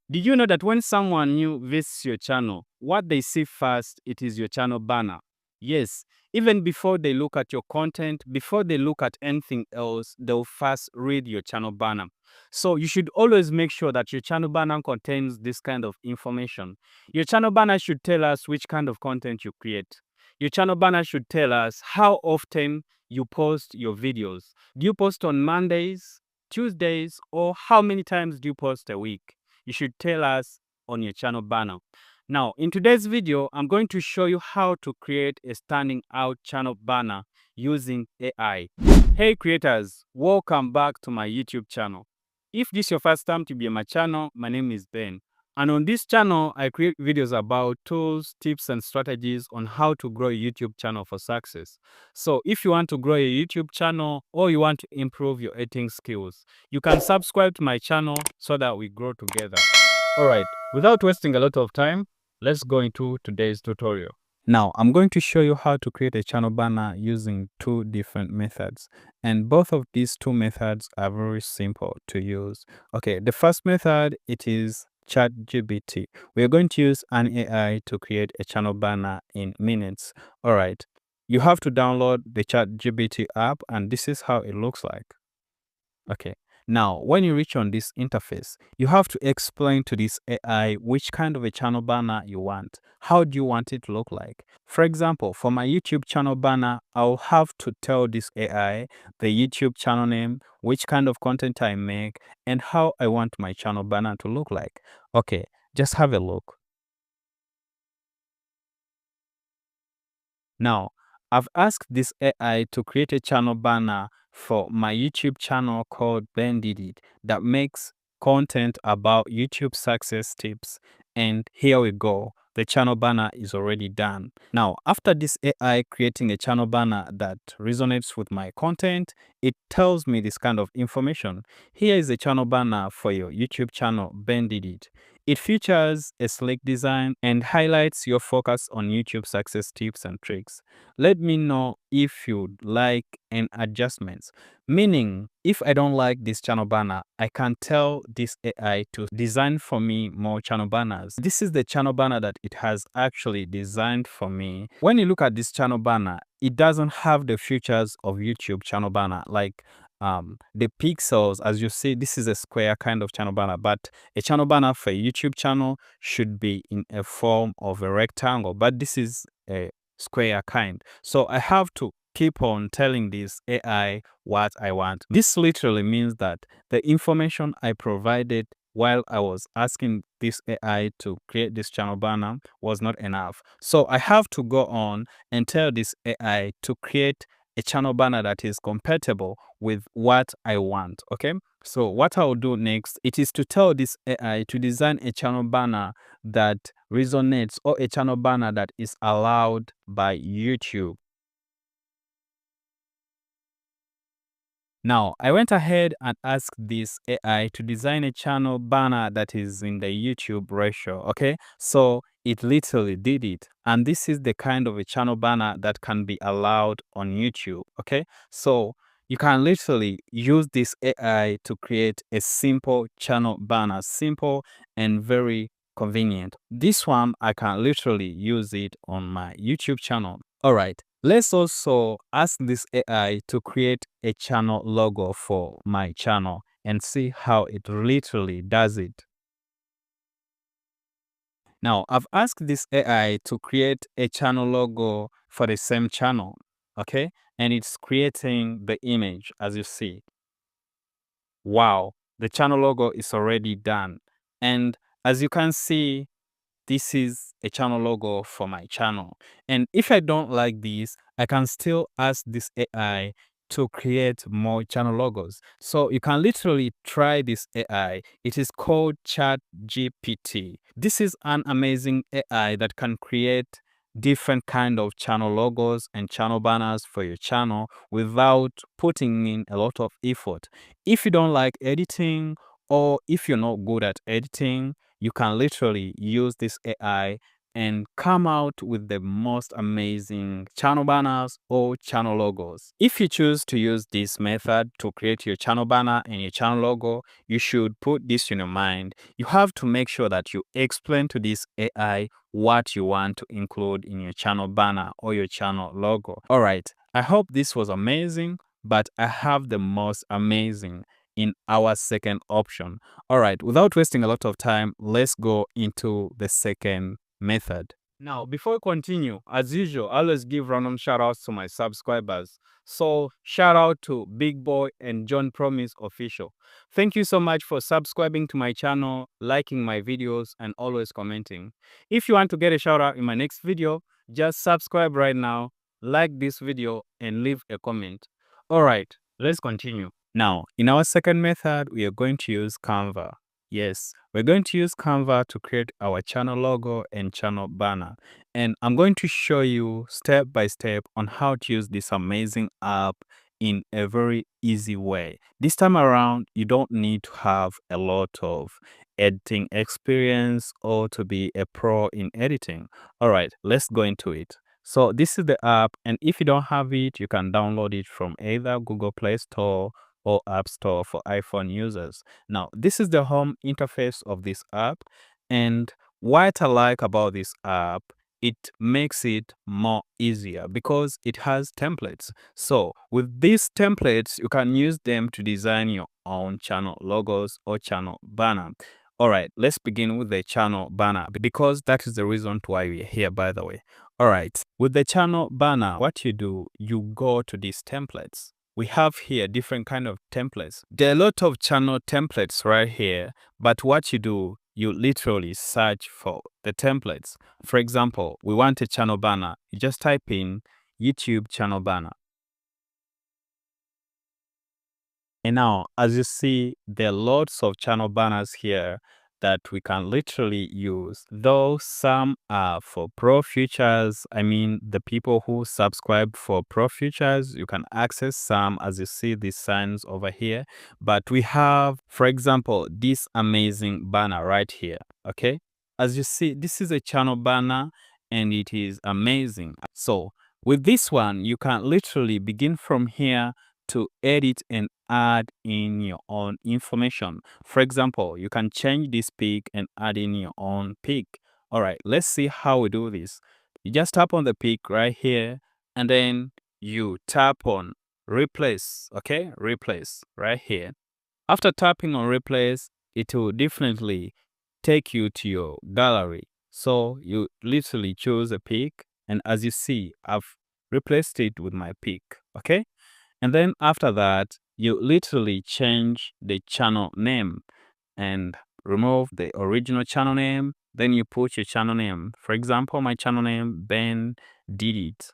Did you know that when someone new visits your channel, what they see first, it is your channel banner? Yes, even before they look at your content, before they look at anything else, they'll first read your channel banner. So you should always make sure that your channel banner contains this kind of information. Your channel banner should tell us which kind of content you create. Your channel banner should tell us how often you post your videos. Do you post on Mondays, Tuesdays, or how many times do you post a week? You should tell us on your channel banner. Now, in today's video, I'm going to show you how to create a standing out channel banner using AI. Hey creators, welcome back to my YouTube channel. If this is your first time to be on my channel, my name is Ben. And on this channel, I create videos about tools, tips, and strategies on how to grow a YouTube channel for success. So if you want to grow a YouTube channel or you want to improve your editing skills, you can subscribe to my channel so that we grow together. Alright, without wasting a lot of time, let's go into today's tutorial. Now, I'm going to show you how to create a channel banner using two different methods. And both of these two methods are very simple to use. Okay, the first method, it is ChatGPT. We're going to use an AI to create a channel banner in minutes. Alright, you have to download the ChatGPT app and this is how it looks like. Okay. Now, when you reach on this interface, you have to explain to this AI which kind of a channel banner you want. How do you want it to look like? For example, for my YouTube channel banner, I'll have to tell this AI the YouTube channel name, which kind of content I make, and how I want my channel banner to look like. Okay, just have a look. Now, I've asked this AI to create a channel banner for my YouTube channel called Ben Did It that makes content about YouTube success tips. And here we go. The channel banner is already done. Now, after this AI creating a channel banner that resonates with my content, it tells me this kind of information. Here is a channel banner for your YouTube channel, Ben Did It. It features a sleek design and highlights your focus on YouTube success tips and tricks. Let me know if you'd like any adjustments. Meaning, if I don't like this channel banner, I can tell this AI to design for me more channel banners. This is the channel banner that it has actually designed for me. When you look at this channel banner, it doesn't have the features of YouTube channel banner like the pixels. As you see, this is a square kind of channel banner, but a channel banner for a YouTube channel should be in a form of a rectangle, but this is a square kind. So I have to keep on telling this AI what I want. This literally means that the information I provided while I was asking this AI to create this channel banner was not enough. So I have to go on and tell this AI to create a channel banner that is compatible with what I want. Okay, so what I'll do next, it is to tell this AI to design a channel banner that resonates or a channel banner that is allowed by YouTube. Now, I went ahead and asked this AI to design a channel banner that is in the YouTube ratio, okay? So it literally did it. And this is the kind of a channel banner that can be allowed on YouTube, okay? So you can literally use this AI to create a simple channel banner, simple and very convenient. This one, I can literally use it on my YouTube channel. All right. Let's also ask this AI to create a channel logo for my channel and see how it literally does it. Now, I've asked this AI to create a channel logo for the same channel, okay? And it's creating the image as you see. Wow, the channel logo is already done. And as you can see, this is a channel logo for my channel. And if I don't like this, I can still ask this AI to create more channel logos. So you can literally try this AI. It is called ChatGPT. This is an amazing AI that can create different kind of channel logos and channel banners for your channel without putting in a lot of effort. If you don't like editing or if you're not good at editing, you can literally use this AI and come out with the most amazing channel banners or channel logos. If you choose to use this method to create your channel banner and your channel logo, you should put this in your mind. You have to make sure that you explain to this AI what you want to include in your channel banner or your channel logo. All right, I hope this was amazing, but I have the most amazing in our second option. All right, without wasting a lot of time, let's go into the second method. Now, before we continue, as usual, I always give random shout outs to my subscribers. So, shout out to Big Boy and John Promise Official. Thank you so much for subscribing to my channel, liking my videos, and always commenting. If you want to get a shout out in my next video, just subscribe right now, like this video, and leave a comment. All right, let's continue. Now, in our second method, we are going to use Canva. Yes, we're going to use Canva to create our channel logo and channel banner. And I'm going to show you step by step on how to use this amazing app in a very easy way. This time around, you don't need to have a lot of editing experience or to be a pro in editing. All right, let's go into it. So this is the app, and if you don't have it, you can download it from either Google Play Store or App Store for iPhone users. Now, this is the home interface of this app, and what I like about this app, it makes it more easier because it has templates. So with these templates, you can use them to design your own channel logos or channel banner. All right, let's begin with the channel banner because that is the reason why we're here, by the way. All right, with the channel banner, what you do, you go to these templates. We have here different kind of templates. There are a lot of channel templates right here, but what you do, you literally search for the templates. For example, we want a channel banner. You just type in YouTube channel banner. And now, as you see, there are lots of channel banners here that we can literally use. Though some are for pro features, I mean, the people who subscribe for pro features, you can access some as you see these signs over here. But we have, for example, this amazing banner right here, okay? As you see, this is a channel banner and it is amazing. So with this one, you can literally begin from here to edit and add in your own information. For example, you can change this pic and add in your own pic. All right, let's see how we do this. You just tap on the pic right here and then you tap on replace, okay? Replace right here. After tapping on replace, it will definitely take you to your gallery. So you literally choose a pic, and as you see, I've replaced it with my pic, okay? And then after that, you literally change the channel name and remove the original channel name. Then you put your channel name. For example, my channel name, Ben did it.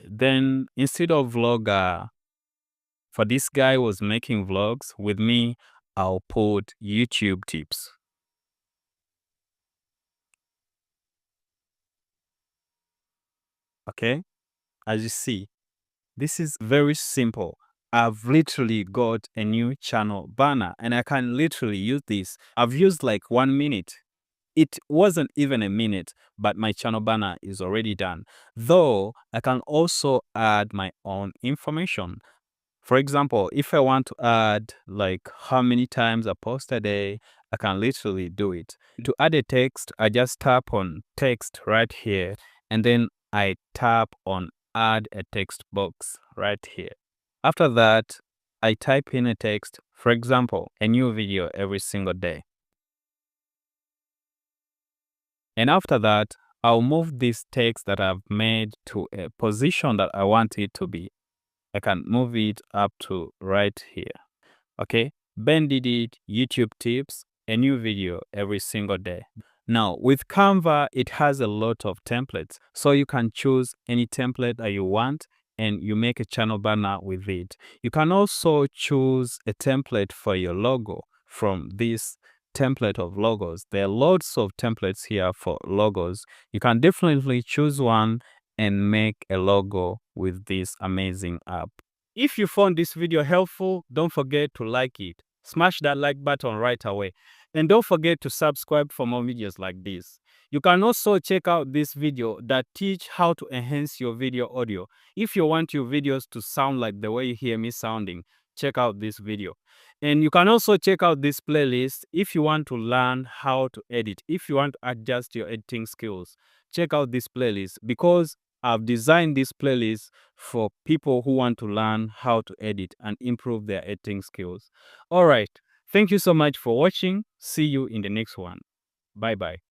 Then instead of vlogger, for this guy was making vlogs with me, I'll put YouTube tips. Okay, as you see, this is very simple. I've literally got a new channel banner and I can literally use this. I've used like 1 minute. It wasn't even a minute, but my channel banner is already done. Though I can also add my own information. For example, if I want to add like how many times I post a day, I can literally do it. To add a text, I just tap on text right here and then I tap on add a text box right here. After that, I type in a text, for example, a new video every single day. And after that, I'll move this text that I've made to a position that I want it to be. I can move it up to right here. Okay, Ben did it, YouTube tips, a new video every single day. Now with Canva, it has a lot of templates, so you can choose any template that you want and you make a channel banner with it. You can also choose a template for your logo from this template of logos. There are lots of templates here for logos. You can definitely choose one and make a logo with this amazing app. If you found this video helpful, don't forget to like it, Smash that like button right away. And don't forget to subscribe for more videos like this. You can also check out this video that teach how to enhance your video audio. If you want your videos to sound like the way you hear me sounding, check out this video. And you can also check out this playlist if you want to learn how to edit. If you want to adjust your editing skills, check out this playlist because I've designed this playlist for people who want to learn how to edit and improve their editing skills. All right. Thank you so much for watching. See you in the next one. Bye bye.